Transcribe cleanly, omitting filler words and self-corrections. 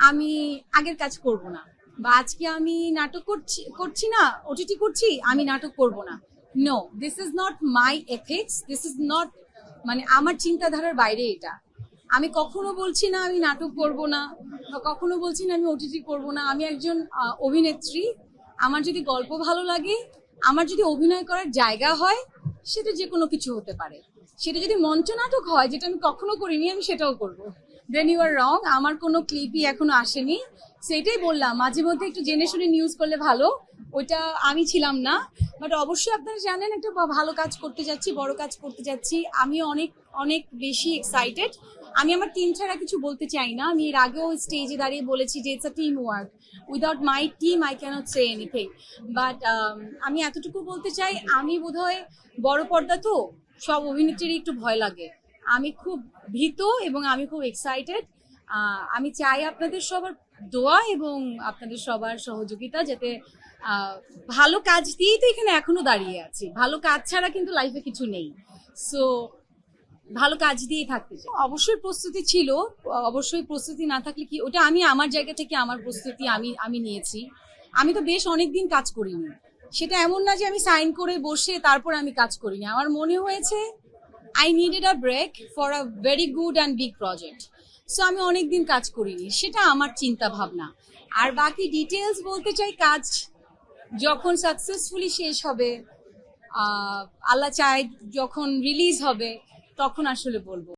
আমি আগের কাজ করব না, বা আজকে আমি নাটক করছি না, ওটিটি করছি, আমি নাটক করব না। No, this is not my ethics, this is not, মানে আমার চিন্তাধারার বাইরে এটা। আমি কখনো বলছি না আমি নাটক করব না, বা কখনো বলছি না আমি ওটিটি করব না। আমি একজন অভিনেত্রী। আমার যদি গল্প ভালো লাগে, আমার যদি অভিনয় করার জায়গা হয়, সেটা যে কোনো কিছু হতে পারে। সেটা যদি মঞ্চ নাটক হয়, যেটা আমি কখনো করিনি, আমি সেটাও করব। দেন ইউ আর রং। আমার কোনো ক্লিপই এখনো আসেনি। সেটাই বললাম, মাঝে মধ্যে একটু জেনে শুনে নিউজ করলে ভালো। ওইটা আমি ছিলাম না। বাট অবশ্যই আপনারা জানেন, একটা ভালো কাজ করতে যাচ্ছি, বড় কাজ করতে যাচ্ছি। আমি অনেক অনেক বেশি এক্সাইটেড। আমি আমার টিম ছাড়া কিছু বলতে চাই না। আমি এর আগেও স্টেজে দাঁড়িয়ে বলেছি যে it's a team work. Without my team I cannot say anything. But আমি এতটুকু বলতে চাই, আমি বোধহয় বড় পর্দা তো সব অভিনেত্রীরই একটু ভয় লাগে। আমি খুব ভীত এবং আমি খুব এক্সাইটেড। আমি চাই আপনাদের সবার দোয়া এবং আপনাদের সবার সহযোগিতা, যাতে ভালো কাজ দিয়েই তো এখানে এখনো দাঁড়িয়ে আছি। ভালো কাজ ছাড়া কিন্তু লাইফে কিছু নেই। সো ভালো কাজ দিয়ে থাকতে চাই। অবশ্যই প্রস্তুতি ছিল। অবশ্যই প্রস্তুতি না থাকলে কি, ওটা আমি আমার জায়গা থেকে আমার প্রস্তুতি আমি আমি নিয়েছি। আমি তো বেশ অনেকদিন কাজ করিনি। সেটা এমন না যে আমি সাইন করে বসে তারপর আমি কাজ করিনি। আমার মনে হয়েছে I needed a break for a very good and big project. So আমি অনেকদিন কাজ করিনি, সেটা আমার চিন্তা ভাবনা। আর বাকি ডিটেলস বলতে চাই, কাজ যখন সাকসেসফুলি শেষ হবে, আল্লাহ চায় যখন রিলিজ হবে, তখন আসলে বলবো।